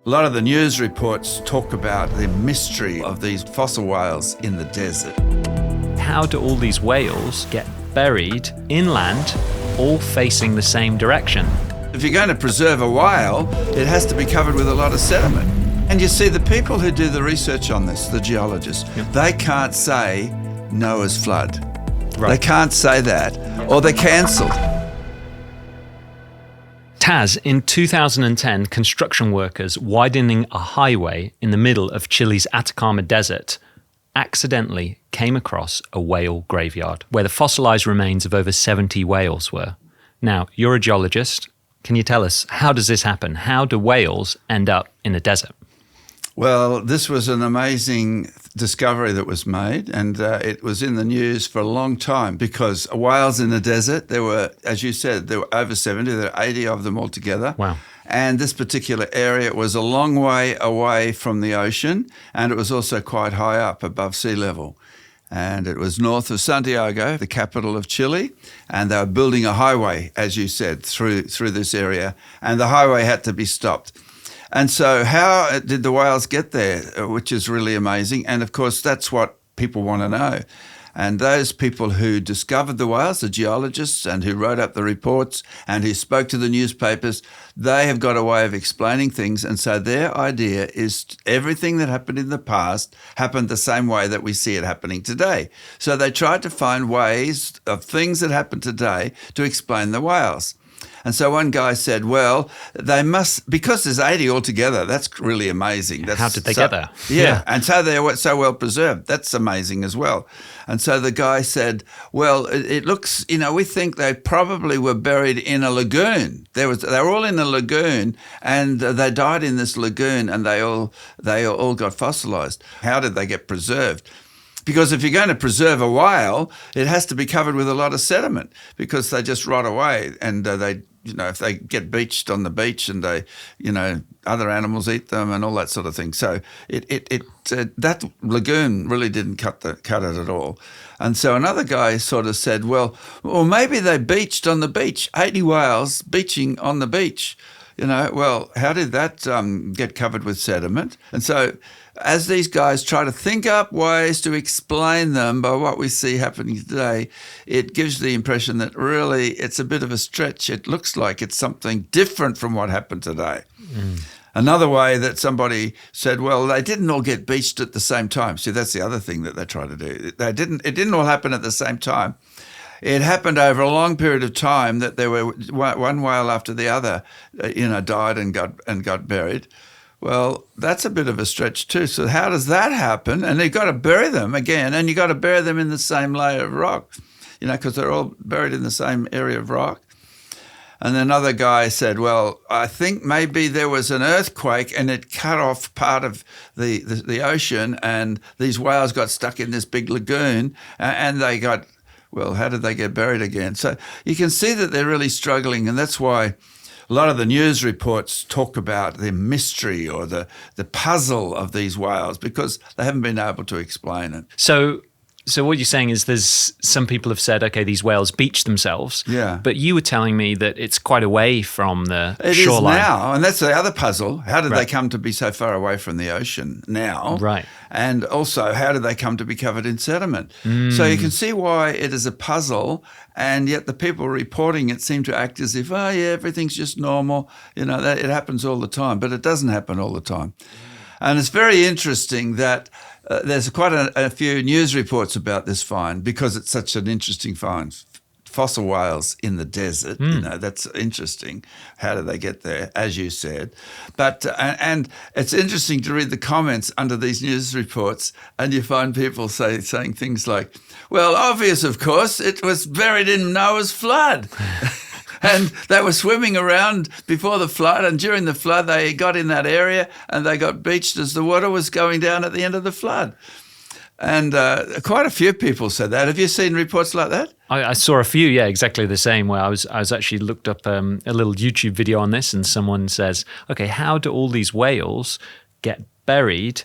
A lot of the news reports talk about the mystery of these fossil whales in the desert. How do all these whales get buried inland, all facing the same direction? If you're going to preserve a whale, it has to be covered with a lot of sediment. And you see, the people who do the research on this, the geologists, they can't say Noah's flood. Right. They can't say that, or they're cancelled. Tas, in 2010, construction workers widening a highway in the middle of Chile's Atacama Desert accidentally came across a whale graveyard where the fossilized remains of over 70 whales were. Now, you're a geologist. Can you tell us, how does this happen? How do whales end up in a desert? Well, this was an amazing discovery that was made, and it was in the news for a long time because whales in the desert, there were, as you said, there were over 70, there were 80 of them altogether. Wow. And this particular area was a long way away from the ocean, and it was also quite high up above sea level. And it was north of Santiago, the capital of Chile, and they were building a highway, as you said, through this area, and the highway had to be stopped. And so how did the whales get there, which is really amazing. And, of course, that's what people want to know. And those people who discovered the whales, the geologists, and who wrote up the reports and who spoke to the newspapers, they have got a way of explaining things. And so their idea is everything that happened in the past happened the same way that we see it happening today. So they tried to find ways of things that happen today to explain the whales. And so one guy said, well, they must, because there's 80 altogether, that's really amazing. How did they get there? Yeah, and so they're so well preserved. That's amazing as well. And so the guy said, well, it looks, we think they probably were buried in a lagoon. They were all in a lagoon, and they died in this lagoon, and they all got fossilized. How did they get preserved? Because if you're going to preserve a whale, it has to be covered with a lot of sediment because they just rot away, and if they get beached on the beach and other animals eat them and all that sort of thing. So that lagoon really didn't cut it at all. And so another guy sort of said, well, maybe they beached on the beach, 80 whales beaching on the beach. Well, how did that get covered with sediment? And so as these guys try to think up ways to explain them by what we see happening today, it gives the impression that really it's a bit of a stretch. It looks like it's something different from what happened today. Mm. Another way that somebody said, well, they didn't all get beached at the same time. See, that's the other thing that they try to do. It didn't all happen at the same time. It happened over a long period of time that there were one whale after the other, died and got buried. Well, that's a bit of a stretch too. So how does that happen? And you've got to bury them again, and you've got to bury them in the same layer of rock, because they're all buried in the same area of rock. And another guy said, well, I think maybe there was an earthquake and it cut off part of the ocean, and these whales got stuck in this big lagoon, and they got, well, how did they get buried again? So you can see that they're really struggling, and that's why a lot of the news reports talk about the mystery or the puzzle of these whales because they haven't been able to explain it. So what you're saying is there's some people have said, okay, these whales beach themselves. Yeah. But you were telling me that it's quite away from the shoreline. It is now, and that's the other puzzle. How did they come to be so far away from the ocean now? Right. And also, how did they come to be covered in sediment? So you can see why it is a puzzle, and yet the people reporting it seem to act as if, oh, yeah, everything's just normal. That it happens all the time, but it doesn't happen all the time. And it's very interesting that there's quite a few news reports about this find because it's such an interesting find. Fossil whales in the desert, that's interesting. How do they get there, as you said? But and it's interesting to read the comments under these news reports, and you find people saying things like, well, obvious, of course, it was buried in Noah's flood. And they were swimming around before the flood, and during the flood they got in that area and they got beached as the water was going down at the end of the flood. And quite a few people said that. Have you seen reports like that? I saw a few, yeah, exactly the same, where I was actually looked up a little YouTube video on this, and someone says, okay, how do all these whales get buried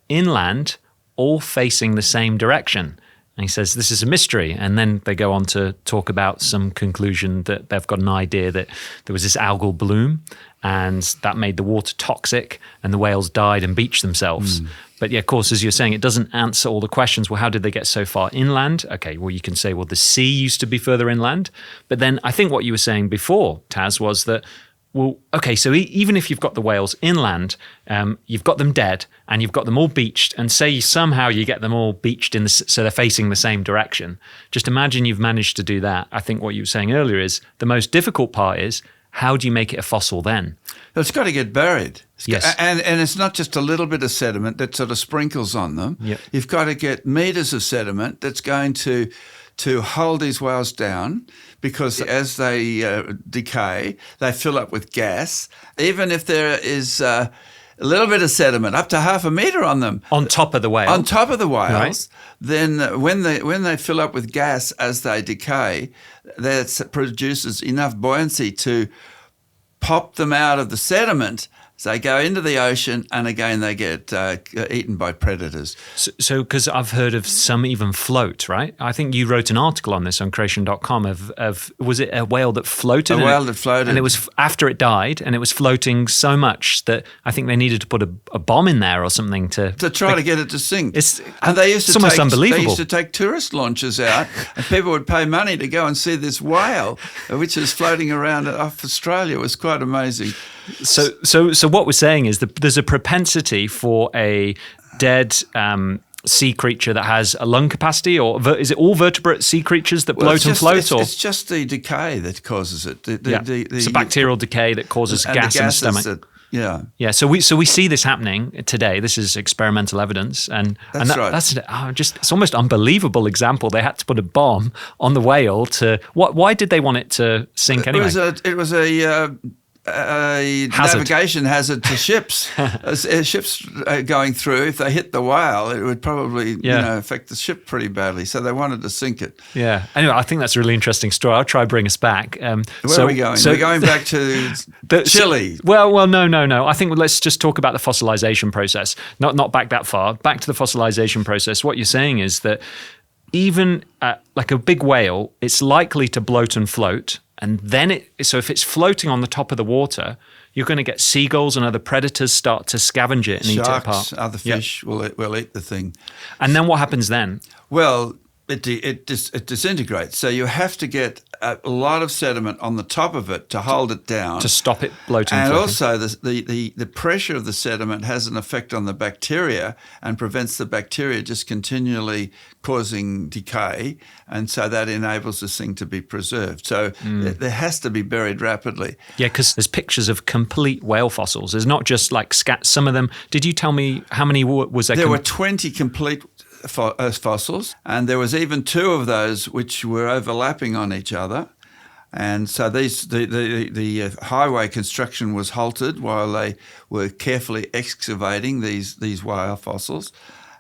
inland, all facing the same direction? And he says, this is a mystery. And then they go on to talk about some conclusion that they've got an idea that there was this algal bloom and that made the water toxic and the whales died and beached themselves. But yeah, of course, as you're saying, it doesn't answer all the questions. Well, how did they get so far inland? Okay, well, you can say, well, the sea used to be further inland. But then I think what you were saying before, Tas, was that, well, okay, so even if you've got the whales inland, you've got them dead and you've got them all beached, and say somehow you get them all beached so they're facing the same direction. Just imagine you've managed to do that. I think what you were saying earlier is the most difficult part is, how do you make it a fossil then? It's got to get buried. Yes. And it's not just a little bit of sediment that sort of sprinkles on them. Yep. You've got to get meters of sediment that's going to hold these whales down, because as they decay, they fill up with gas. Even if there is a little bit of sediment, up to half a metre on them. On top of the whale. On top of the whales, Right. then when they fill up with gas as they decay, that produces enough buoyancy to pop them out of the sediment. So they go into the ocean, and again they get eaten by predators. So, because I've heard of some even float, right? I think you wrote an article on this on creation.com of was it a whale that floated? A whale that floated. And it was after it died, and it was floating so much that I think they needed to put a bomb in there or something to try to get it to sink. And they used to almost unbelievable. They used to take tourist launches out, and people would pay money to go and see this whale, which is floating around off Australia. It was quite amazing. So what we're saying is that there's a propensity for a dead sea creature that has a lung capacity, or is it all vertebrate sea creatures that bloat and float? It's just the decay that causes it. It's a bacterial decay that causes gas in the stomach. Yeah. So we see this happening today. This is experimental evidence, and right. That's it's almost unbelievable example. They had to put a bomb on the whale to why did they want it to sink anyway? It was a navigation hazard to ships. Ships going through, if they hit the whale, it would probably affect the ship pretty badly. So they wanted to sink it. Yeah. Anyway, I think that's a really interesting story. I'll try to bring us back. Where are we going? We're going back to Chile. Well, no. I think let's just talk about the fossilization process. Not back that far. Back to the fossilization process. What you're saying is that even like a big whale, it's likely to bloat and float. And then so if it's floating on the top of the water, you're going to get seagulls and other predators start to scavenge it and eat it apart. Sharks, other fish will eat the thing. And then what happens then? Well, it disintegrates. So you have to get a lot of sediment on the top of it to hold it down. To stop it bloating. And also the pressure of the sediment has an effect on the bacteria and prevents the bacteria just continually causing decay. And so that enables this thing to be preserved. So there has to be buried rapidly. Yeah, because there's pictures of complete whale fossils. There's not just like some of them. Did you tell me how many was there? There were 20 complete fossils, and there was even 2 of those which were overlapping on each other. And so the highway construction was halted while they were carefully excavating these whale fossils.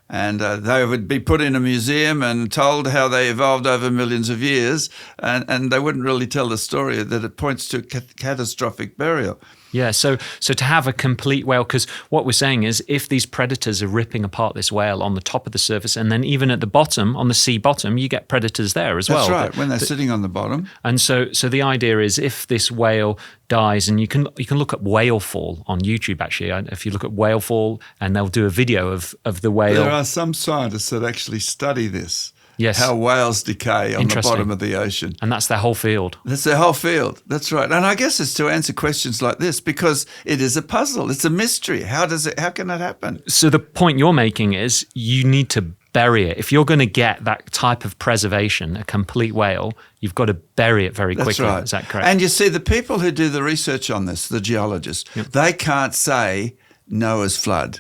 And they would be put in a museum and told how they evolved over millions of years, and they wouldn't really tell the story that it points to catastrophic burial. Yeah, so to have a complete whale, because what we're saying is if these predators are ripping apart this whale on the top of the surface, and then even at the bottom, on the sea bottom, you get predators there as well. That's right, when they're sitting on the bottom. And so the idea is if this whale dies, and you can look at whale fall on YouTube actually. If you look at whale fall, and they'll do a video of the whale. There are some scientists that actually study this. Yes. How whales decay on the bottom of the ocean. And that's their whole field. That's their whole field. That's right. And I guess it's to answer questions like this because it is a puzzle. It's a mystery. How can that happen? So the point you're making is you need to bury it. If you're going to get that type of preservation, a complete whale, you've got to bury it very quickly. That's right. Is that correct? And you see, the people who do the research on this, the geologists, they can't say Noah's flood.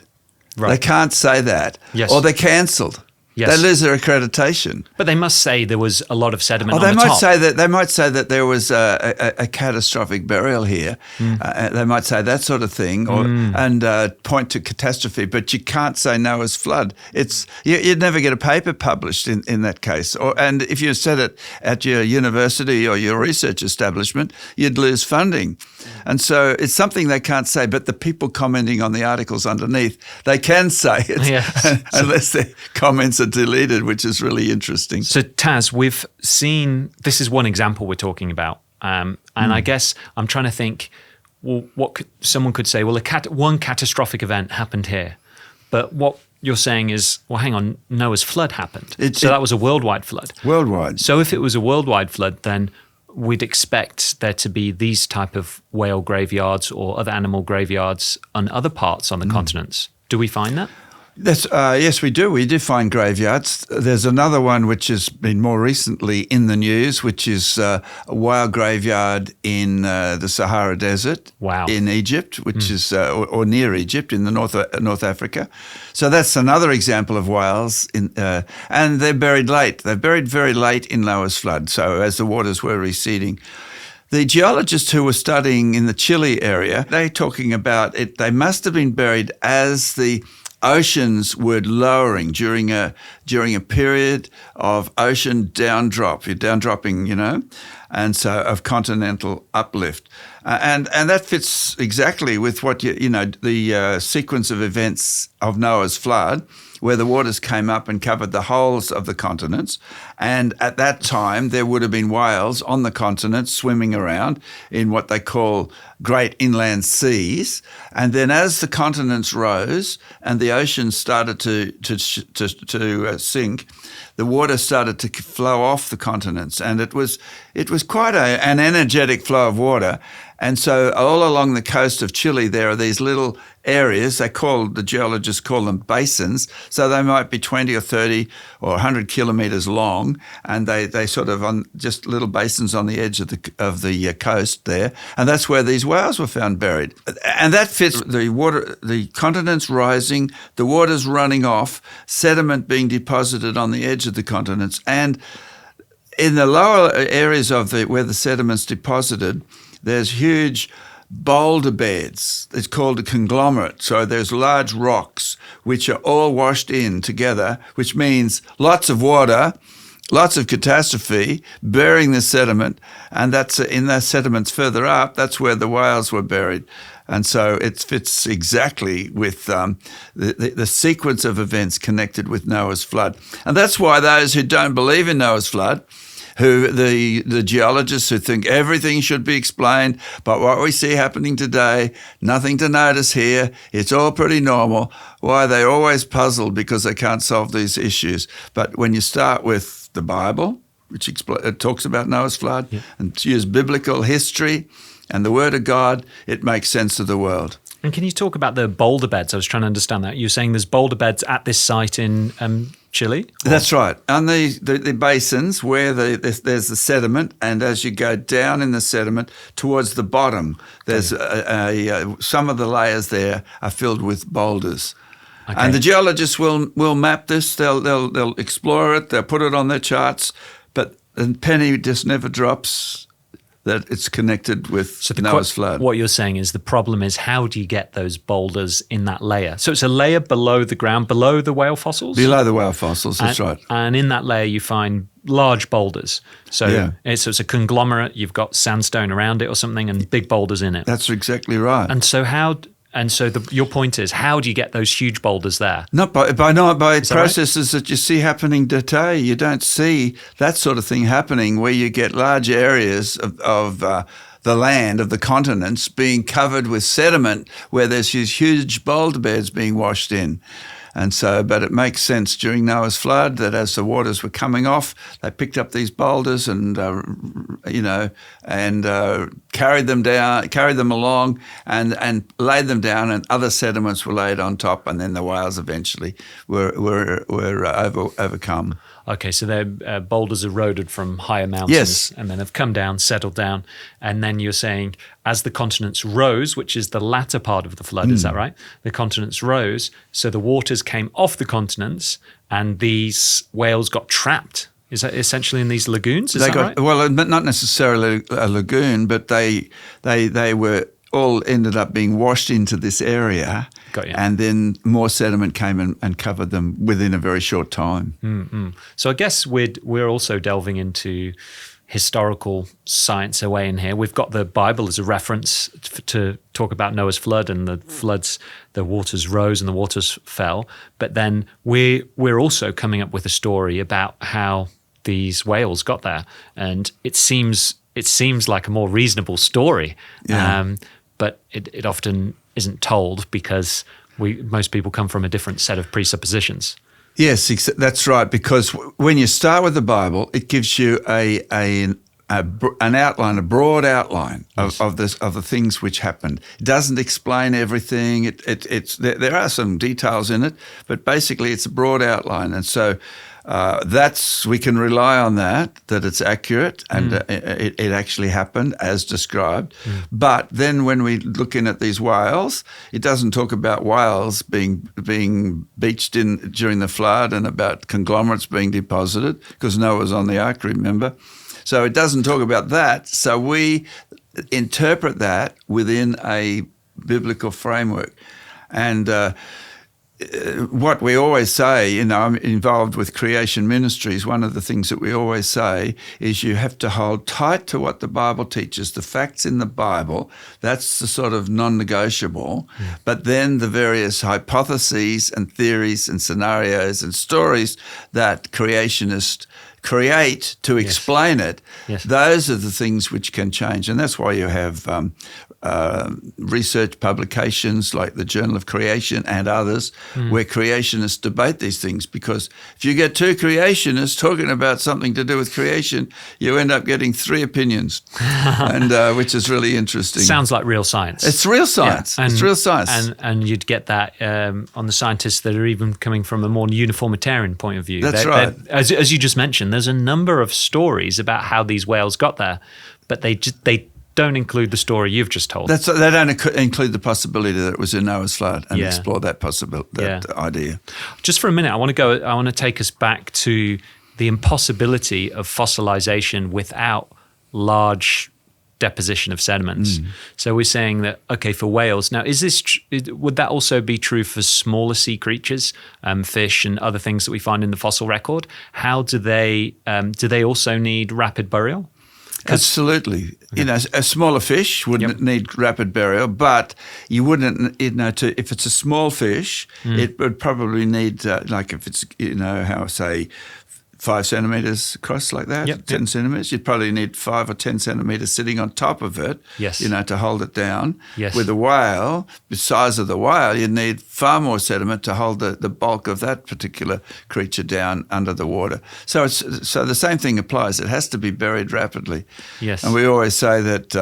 Right. They can't say that. Yes. Or they're cancelled. Yes. They lose their accreditation. But they must say there was a lot of sediment on the top. They might say that there was a catastrophic burial here. They might say that sort of thing, and point to catastrophe. But you can't say Noah's flood. You'd never get a paper published in that case. And if you said it at your university or your research establishment, you'd lose funding. And so it's something they can't say. But the people commenting on the articles underneath, they can say it, unless their comments are deleted, which is really interesting. So Tas, we've seen, this is one example we're talking about. And I guess I'm trying to think, well, someone could say, well, one catastrophic event happened here. But what you're saying is, well, hang on, Noah's flood happened. So that was a worldwide flood. Worldwide. So if it was a worldwide flood, then we'd expect there to be these type of whale graveyards or other animal graveyards on other parts on the continents. Do we find that? Yes, we do. We do find graveyards. There's another one which has been more recently in the news, which is a whale graveyard in the Sahara Desert in Egypt, which is or near Egypt in the North Africa. So that's another example of whales, and they're buried late. They're buried very late in Noah's flood, so as the waters were receding. The geologists who were studying in the Chile area, they're talking about it. They must have been buried as the oceans were lowering during a period of ocean downdropping, and so of continental uplift, and that fits exactly with what the sequence of events of Noah's flood, where the waters came up and covered the wholes of the continents. And at that time, there would have been whales on the continents swimming around in what they call great inland seas. And then as the continents rose and the oceans started to sink, the water started to flow off the continents. And it was quite an energetic flow of water. And so all along the coast of Chile, there are these little areas. The geologists call them basins. So they might be 20 or 30 or 100 kilometers long, and they sort of on just little basins on the edge of the coast there. And that's where these whales were found buried. And that fits the continents rising, the waters running off, sediment being deposited on the edge of the continents, and in the lower areas of where the sediment's deposited, there's huge boulder beds. It's called a conglomerate. So there's large rocks which are all washed in together, which means lots of water, lots of catastrophe, burying the sediment, and that's in those sediments further up, that's where the whales were buried. And so it fits exactly with the sequence of events connected with Noah's flood. And that's why those who don't believe in Noah's flood, who the geologists who think everything should be explained, but what we see happening today, nothing to notice here, it's all pretty normal. Why they're always puzzled because they can't solve these issues. But when you start with the Bible, which it talks about Noah's flood, and use biblical history and the Word of God, it makes sense of the world. And can you talk about the boulder beds? I was trying to understand that. You're saying there's boulder beds at this site in Chile? That's right. On the basins where there's the sediment, and as you go down in the sediment towards the bottom, there's some of the layers there are filled with boulders. Okay. And the geologists will map this. They'll explore it. They'll put it on their charts, but the penny just never drops that it's connected with Noah's flood. What you're saying is the problem is, how do you get those boulders in that layer? So it's a layer below the ground, below the whale fossils? Below the whale fossils, that's right. And in that layer you find large boulders. So it's a conglomerate, you've got sandstone around it or something and big boulders in it. That's exactly right. And so your point is, how do you get those huge boulders there? Not by processes that you see happening today. You don't see that sort of thing happening where you get large areas of the land, of the continents, being covered with sediment where there's these huge boulder beds being washed in. And so, but it makes sense during Noah's flood that as the waters were coming off, they picked up these boulders and carried them along, and laid them down, and other sediments were laid on top, and then the whales eventually were overcome. Okay, so they're boulders eroded from higher mountains, and then have come down, settled down, and then you're saying as the continents rose, which is the latter part of the flood, is that right? The continents rose, so the waters came off the continents, and these whales got trapped. Is that essentially in these lagoons? Is that right? Well, not necessarily a lagoon, but they were all ended up being washed into this area. Got you. And then more sediment came and covered them within a very short time. Mm-hmm. So I guess we're also delving into historical science away in here. We've got the Bible as a reference to talk about Noah's flood, and the floods, the waters rose and the waters fell. But then we're also coming up with a story about how these whales got there, and it seems like a more reasonable story. Yeah. But it often isn't told because most people come from a different set of presuppositions. Yes, that's right. Because when you start with the Bible, it gives you an outline, a broad outline of the things which happened. It doesn't explain everything. There are some details in it, but basically it's a broad outline, and so we can rely on that it's accurate and it actually happened as described. But then when we look in at these whales, it doesn't talk about whales being beached in during the flood and about conglomerates being deposited, because Noah was on the ark, remember? So it doesn't talk about that. So we interpret that within a biblical framework. And what we always say, I'm involved with Creation Ministries. One of the things that we always say is you have to hold tight to what the Bible teaches, the facts in the Bible. That's the sort of non-negotiable. But then the various hypotheses and theories and scenarios and stories that creationists create to explain it, those are the things which can change. And that's why you have research publications like the Journal of Creation and others where creationists debate these things, because if you get two creationists talking about something to do with creation, you end up getting three opinions, and which is really interesting. Sounds like real science. It's real science. It's real science. And you'd get that on the scientists that are even coming from a more uniformitarian point of view. That's right. As you just mentioned, there's a number of stories about how these whales got there, but they don't include the story you've just told. They don't include the possibility that it was in Noah's flood and explore that possibility, that idea. Just for a minute, I want to take us back to the impossibility of fossilization without large deposition of sediments. So we're saying that, okay, for whales, now would that also be true for smaller sea creatures, fish and other things that we find in the fossil record? How do they also need rapid burial? Absolutely. A smaller fish wouldn't need rapid burial, but you wouldn't, if it's a small fish, it would probably need, like if it's, 5 centimeters across like that, 10 centimeters, you'd probably need 5 or 10 centimeters sitting on top of it, to hold it down. Yes. With a whale, the size of the whale, you'd need far more sediment to hold the bulk of that particular creature down under the water. So the same thing applies. It has to be buried rapidly. Yes. And we always say that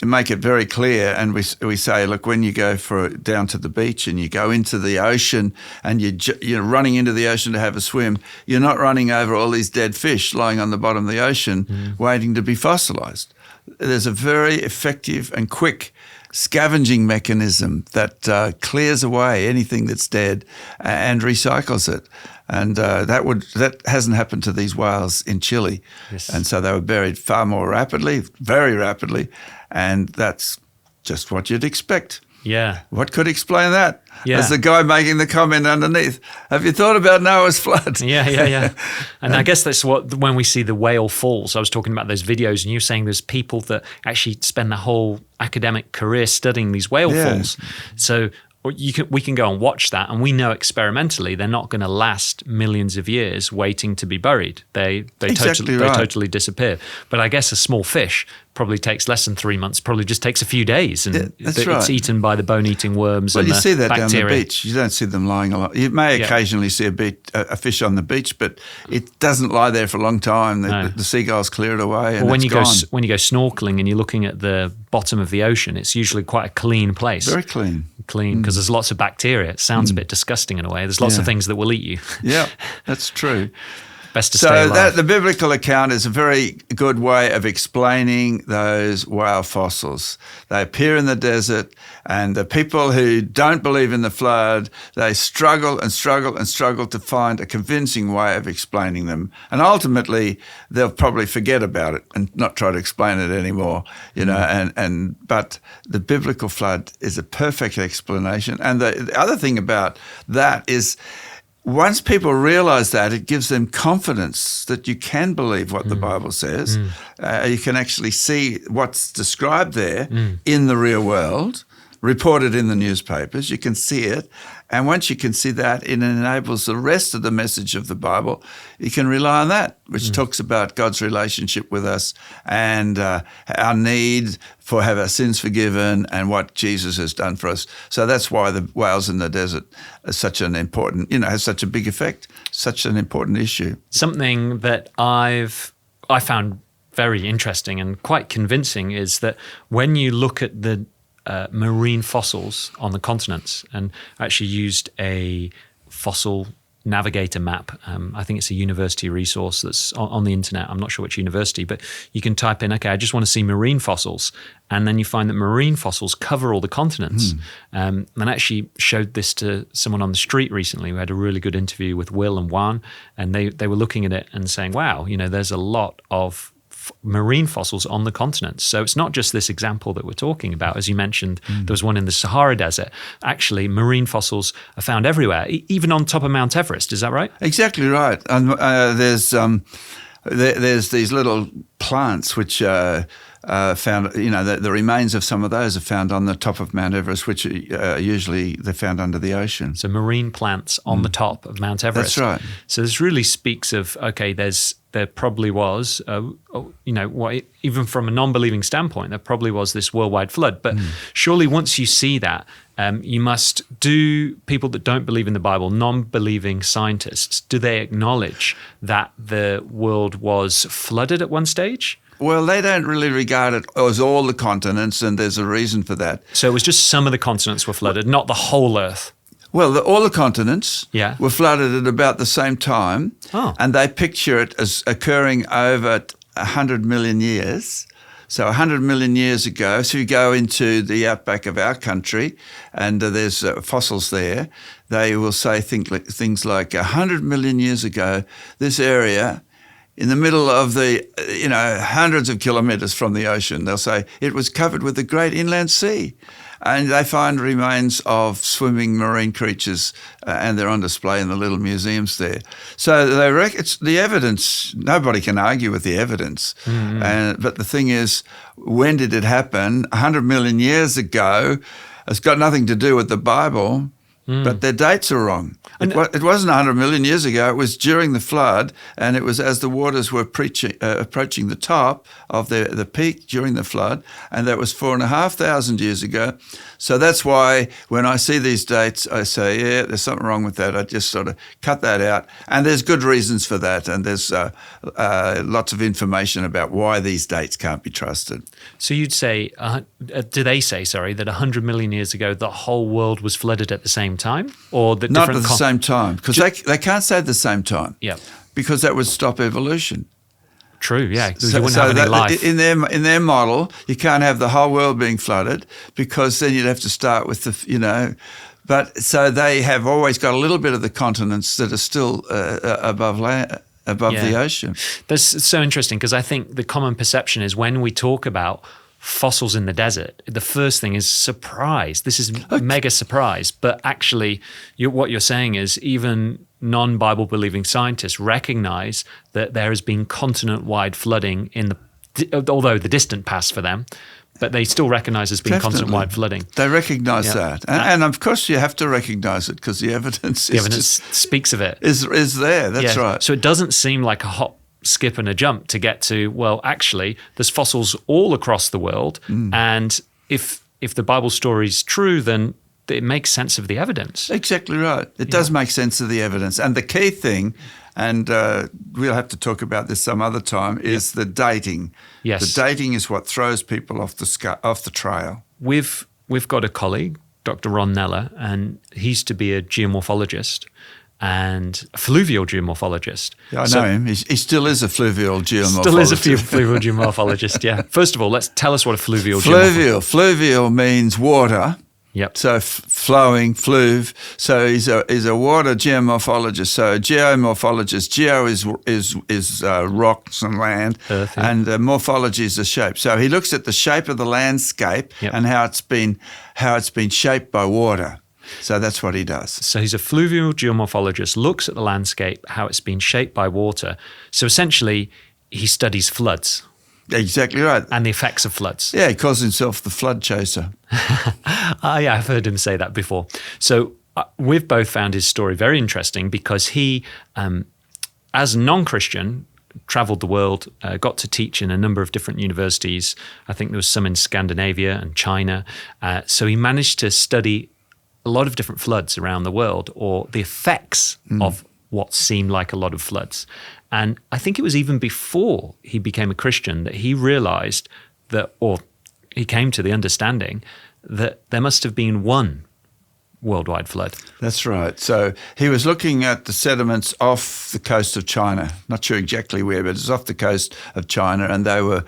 make it very clear, and we say, look, when you go down to the beach and you go into the ocean and you're running into the ocean to have a swim, you're not running over all these dead fish lying on the bottom of the ocean waiting to be fossilized. There's a very effective and quick scavenging mechanism that clears away anything that's dead and recycles it. And that hasn't happened to these whales in Chile. Yes. And so they were buried far more rapidly, very rapidly, and that's just what you'd expect. Yeah. What could explain that? Yeah. As the guy making the comment underneath, have you thought about Noah's flood? Yeah. And I guess that's when we see the whale falls. I was talking about those videos, and you were saying there's people that actually spend their whole academic career studying these whale falls. So we can go and watch that, and we know experimentally they're not going to last millions of years waiting to be buried. They totally disappear. But I guess a small fish probably takes less than 3 months, probably just takes a few days, and it's eaten by the bone-eating worms and the bacteria. Well, you see that down the beach. You don't see them lying a lot. You may occasionally see a fish on the beach, but it doesn't lie there for a long time. The seagulls clear it away, and when it's you gone. when you go snorkeling and you're looking at the bottom of the ocean, it's usually quite a clean place. Very clean. Because there's lots of bacteria. It sounds a bit disgusting in a way. There's lots of things that will eat you. Yeah, that's true. Best to stay alive. So the biblical account is a very good way of explaining those whale fossils. They appear in the desert, and the people who don't believe in the flood, they struggle to find a convincing way of explaining them. And ultimately, they'll probably forget about it and not try to explain it anymore. But the biblical flood is a perfect explanation. And the other thing about that is, once people realize that, it gives them confidence that you can believe what the Bible says. You can actually see what's described there in the real world, reported in the newspapers. You can see it. And once you can see that, it enables the rest of the message of the Bible. You can rely on that, which talks about God's relationship with us and our need for have our sins forgiven and what Jesus has done for us. So that's why the whales in the desert is such an important, has such a big effect, such an important issue. Something that I found very interesting and quite convincing is that when you look at the marine fossils on the continents, and actually used a fossil navigator map. I think it's a university resource that's on the internet. I'm not sure which university, but you can type in, okay, I just want to see marine fossils. And then you find that marine fossils cover all the continents. And I actually showed this to someone on the street recently. We had a really good interview with Will and Juan, and they were looking at it and saying, wow, there's a lot of marine fossils on the continents. So it's not just this example that we're talking about. As you mentioned, there was one in the Sahara Desert. Actually, marine fossils are found everywhere, even on top of Mount Everest. Is that right? Exactly right. And there's these little plants which found, the remains of some of those are found on the top of Mount Everest, which usually they're found under the ocean. So marine plants on the top of Mount Everest. That's right. So this really speaks of, okay, there probably was, even from a non-believing standpoint, there probably was this worldwide flood. But surely once you see that, do people that don't believe in the Bible, non-believing scientists, do they acknowledge that the world was flooded at one stage? Well, they don't really regard it as all the continents, and there's a reason for that. So it was just some of the continents were flooded, not the whole Earth. Well, all the continents were flooded at about the same time, and they picture it as occurring over 100 million years. So 100 million years ago, so you go into the outback of our country, and there's fossils there, they will say things like 100 million years ago, this area in the middle of the, hundreds of kilometres from the ocean, they'll say it was covered with the great inland sea. And they find remains of swimming marine creatures, and they're on display in the little museums there. So it's the evidence. Nobody can argue with the evidence. But the thing is, when did it happen? 100 million years ago. It's got nothing to do with the Bible, but their dates are wrong. It wasn't 100 million years ago. It was during the flood, and it was as the waters were approaching the top of the peak during the flood, and that was 4,500 years ago. So that's why when I see these dates, I say, yeah, there's something wrong with that. I just sort of cut that out. And there's good reasons for that, and there's lots of information about why these dates can't be trusted. So you'd say, do they say, that 100 million years ago, the whole world was flooded at the same time? Or that not at the same time, because they can't say at the same time. Yeah, because that would stop evolution. True, yeah. You wouldn't have any life. In their model, you can't have the whole world being flooded, because then you'd have to start with But so they have always got a little bit of the continents that are still above the ocean. That's so interesting, because I think the common perception is when we talk about fossils in the desert, the first thing is surprise. This is mega surprise. But actually, what you're saying is even non-Bible believing scientists recognize that there has been continent-wide flooding although the distant past for them, but they still recognize there's been continent-wide flooding. They recognize that. And of course you have to recognize it, because the evidence speaks of it. Is there, that's right. So it doesn't seem like a hop, skip and a jump to get to, well, actually, there's fossils all across the world. And if the Bible story is true, then it makes sense of the evidence. Exactly right. It does make sense of the evidence. And the key thing, and we'll have to talk about this some other time, is the dating. Yes. The dating is what throws people off the trail. We've got a colleague, Dr. Ron Neller, and he used to be a geomorphologist and a fluvial geomorphologist. Yeah, I know him. He still is a fluvial geomorphologist. Still is a fluvial geomorphologist, yeah. First of all, tell us what a fluvial geomorphologist is. Fluvial means water. Yep. So flowing, fluve. So he's a water geomorphologist. So a geomorphologist, geo is rocks and land, earth, and morphology is the shape. So he looks at the shape of the landscape and how it's been shaped by water. So that's what he does. So he's a fluvial geomorphologist, looks at the landscape, how it's been shaped by water. So essentially, he studies floods. Exactly right. And the effects of floods. Yeah, he calls himself the flood chaser. Yeah, I've heard him say that before. So we've both found his story very interesting because he, as a non-Christian, traveled the world, got to teach in a number of different universities. I think there was some in Scandinavia and China. So he managed to study a lot of different floods around the world, or the effects of what seemed like a lot of floods. And I think it was even before he became a Christian that he realized that, or he came to the understanding that there must have been one worldwide flood. That's right. So he was looking at the sediments off the coast of China. Not sure exactly where, but it's off the coast of China, and they were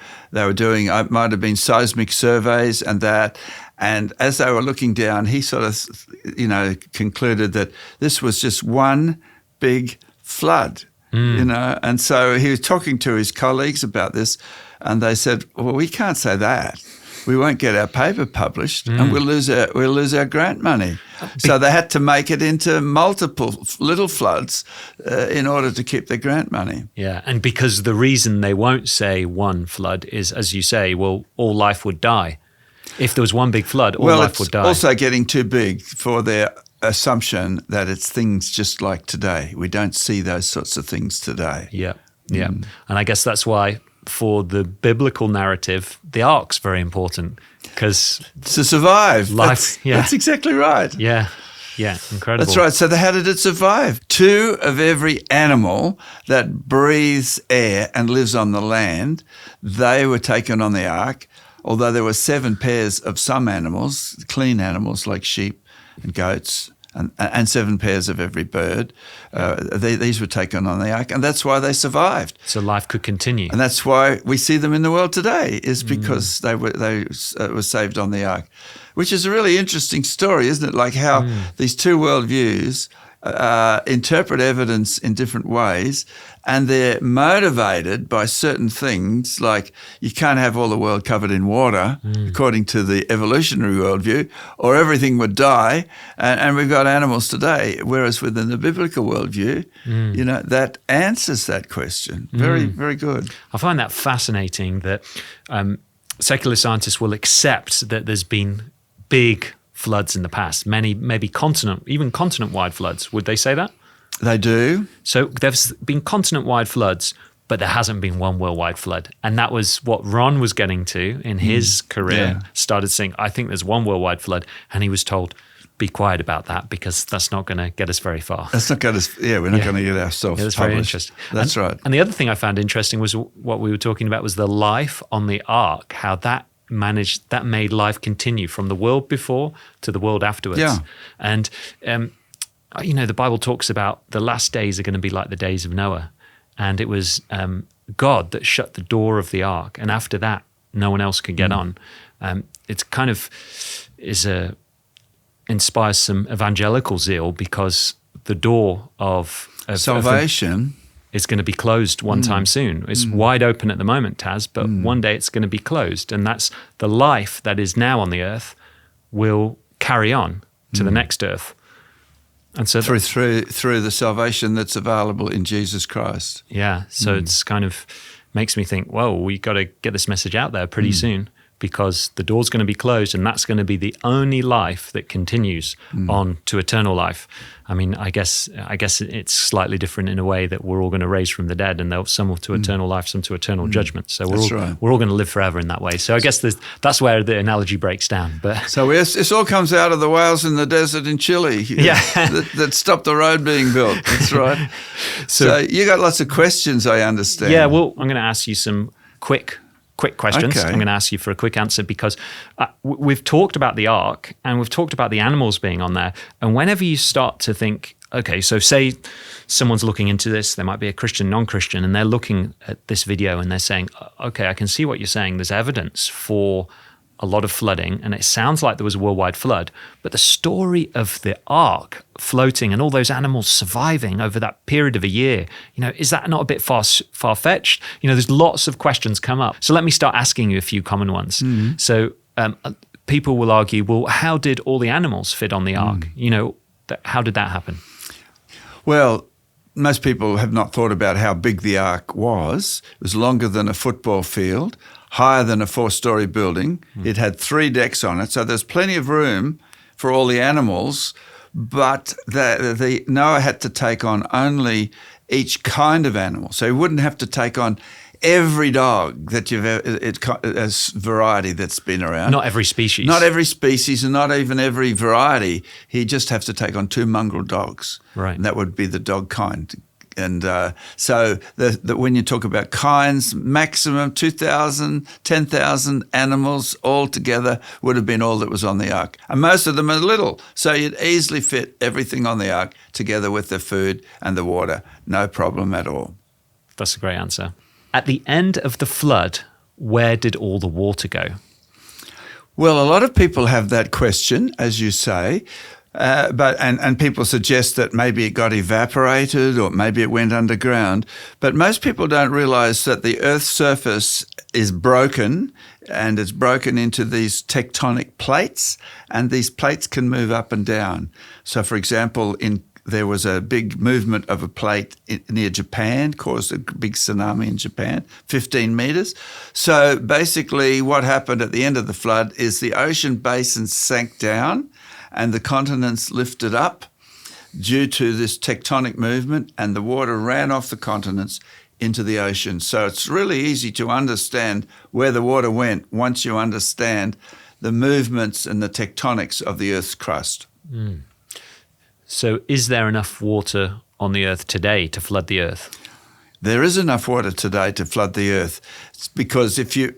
doing, it might have been seismic surveys and that. And as they were looking down, he sort of, concluded that this was just one big flood. And so he was talking to his colleagues about this, and they said, well, we can't say that. We won't get our paper published, and we'll lose our grant money. So they had to make it into multiple little floods in order to keep their grant money. Yeah, and because the reason they won't say one flood is, as you say, well, all life would die. If there was one big flood, all life would die. Well, it's also getting too big for their assumption that it's things just like today. We don't see those sorts of things today. Yeah. And I guess that's why for the biblical narrative, the ark's very important because to survive. Life, that's exactly right. Yeah, incredible. That's right. So how did it survive? 2 of every animal that breathes air and lives on the land, they were taken on the ark, although there were 7 pairs of some animals, clean animals like sheep and goats, and 7 pairs of every bird. These were taken on the ark, and that's why they survived. So life could continue. And that's why we see them in the world today, is because they were saved on the ark, which is a really interesting story, isn't it? Like how these 2 worldviews interpret evidence in different ways, and they're motivated by certain things, like you can't have all the world covered in water, according to the evolutionary worldview, or everything would die, and we've got animals today, whereas within the biblical worldview, that answers that question. Very, very good. I find that fascinating that secular scientists will accept that there's been big floods in the past, maybe continent-wide floods. Would they say that? They do. So there's been continent-wide floods, but there hasn't been one worldwide flood. And that was what Ron was getting to in his career, started saying, I think there's one worldwide flood. And he was told, be quiet about that because that's not going to get us very far. That's not going to, we're not going to get ourselves that's published. Very interesting. That's right. And the other thing I found interesting was what we were talking about was the life on the ark, how that made life continue from the world before to the world afterwards. Yeah. And, the Bible talks about the last days are going to be like the days of Noah. And it was God that shut the door of the ark. And after that, no one else could get on. It's kind of inspires some evangelical zeal because the door of salvation is going to be closed one time soon. It's wide open at the moment, Tas, but one day it's going to be closed. And that's the life that is now on the earth will carry on to the next earth. And so through the salvation that's available in Jesus Christ. Yeah. So it's kind of makes me think, whoa, we got to get this message out there pretty soon, because the door's going to be closed and that's going to be the only life that continues on to eternal life. I mean, I guess it's slightly different in a way that we're all going to raise from the dead, and some to eternal life, some to eternal judgment. So we're all going to live forever in that way. So I guess that's where the analogy breaks down. But so this all comes out of the whales in the desert in Chile that stopped the road being built. That's right. So you got lots of questions, I understand. Yeah, well, I'm going to ask you some quick questions. Okay. I'm going to ask you for a quick answer because we've talked about the ark and we've talked about the animals being on there. And whenever you start to think, okay, so say someone's looking into this, they might be a Christian, non-Christian, and they're looking at this video and they're saying, okay, I can see what you're saying. There's evidence for a lot of flooding, and it sounds like there was a worldwide flood, but the story of the ark floating and all those animals surviving over that period of a year, is that not a bit far-fetched? There's lots of questions come up. So let me start asking you a few common ones. So people will argue, well, how did all the animals fit on the ark? How did that happen? Well, most people have not thought about how big the ark was. It was longer than a football field, higher than a 4-story building. It had 3 decks on it, so there's plenty of room for all the animals. But the Noah had to take on only each kind of animal, so he wouldn't have to take on every dog that you've ever, variety that's been around. Not every species. Not every species, and not even every variety. He just has to take on 2 mongrel dogs. Right. And that would be the dog kind. And so when you talk about kinds, maximum 2,000, 10,000 animals all together would have been all that was on the ark. And most of them are little, so you'd easily fit everything on the ark together with the food and the water. No problem at all. That's a great answer. At the end of the flood, where did all the water go? Well, a lot of people have that question, as you say, but people suggest that maybe it got evaporated or maybe it went underground. But most people don't realize that the Earth's surface is broken, and it's broken into these tectonic plates, and these plates can move up and down. So, for example, there was a big movement of a plate near Japan, caused a big tsunami in Japan, 15 meters. So basically what happened at the end of the flood is the ocean basin sank down and the continents lifted up due to this tectonic movement, and the water ran off the continents into the ocean. So it's really easy to understand where the water went once you understand the movements and the tectonics of the Earth's crust. Mm. So is there enough water on the Earth today to flood the Earth? There is enough water today to flood the Earth. It's because if you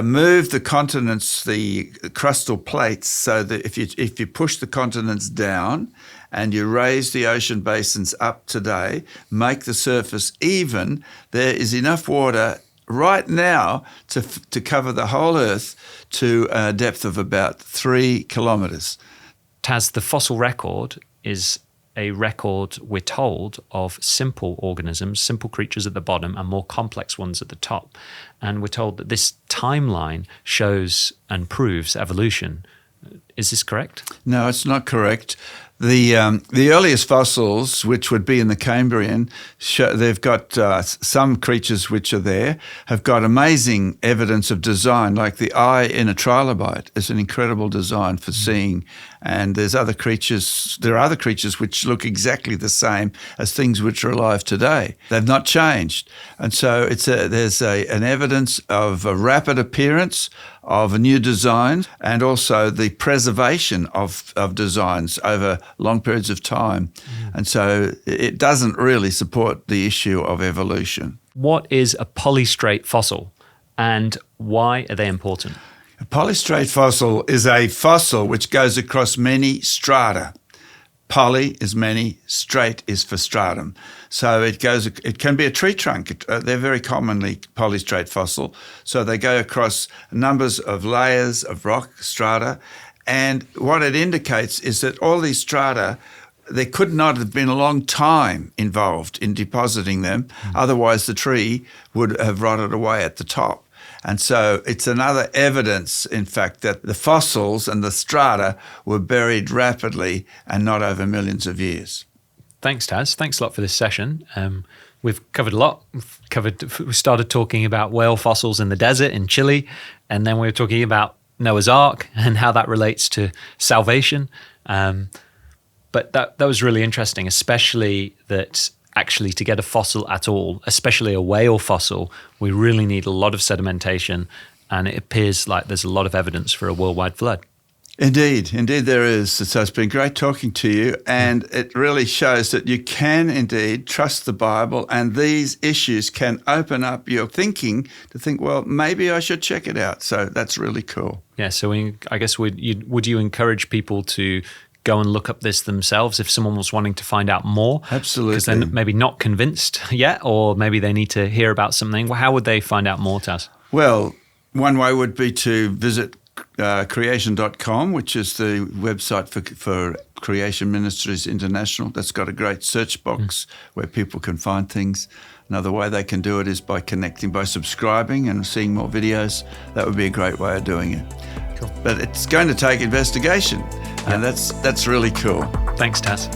move the continents, the crustal plates, so that if you push the continents down and you raise the ocean basins up today, make the surface even, there is enough water right now to cover the whole Earth to a depth of about 3 kilometres. Tas, the fossil record is a record, we're told, of simple organisms, simple creatures at the bottom and more complex ones at the top. And we're told that this timeline shows and proves evolution. Is this correct? No, it's not correct. The earliest fossils, which would be in the Cambrian, they've got some creatures which are there, have got amazing evidence of design, like the eye in a trilobite is an incredible design for seeing. And there are other creatures which look exactly the same as things which are alive today. They've not changed. And so there's an evidence of a rapid appearance of a new design, and also the preservation of designs over long periods of time. And so it doesn't really support the issue of evolution. What is a polystrate fossil, and why are they important? A polystrate fossil is a fossil which goes across many strata. Poly is many, straight is for stratum. So it can be a tree trunk. They're very commonly polystrate fossil. So they go across numbers of layers of rock strata. And what it indicates is that all these strata, there could not have been a long time involved in depositing them. Otherwise, the tree would have rotted away at the top. And so it's another evidence, in fact, that the fossils and the strata were buried rapidly and not over millions of years. Thanks, Tas. Thanks a lot for this session. We've covered a lot. We started talking about whale fossils in the desert in Chile, and then we were talking about Noah's Ark and how that relates to salvation. But that was really interesting, especially that actually to get a fossil at all, especially a whale fossil, we really need a lot of sedimentation, and it appears like there's a lot of evidence for a worldwide flood. Indeed there is. So it's been great talking to you, and it really shows that you can indeed trust the Bible, and these issues can open up your thinking to think, well, maybe I should check it out. So that's really cool. Yeah, so I guess would you encourage people to go and look up this themselves if someone was wanting to find out more? Absolutely. Because they're maybe not convinced yet, or maybe they need to hear about something. Well, how would they find out more, Tas? Well, one way would be to visit creation.com, which is the website for Creation Ministries International. That's got a great search box where people can find things. Another way they can do it is by connecting, by subscribing and seeing more videos. That would be a great way of doing it. Cool. But it's going to take investigation, and that's really cool. Thanks, Tas.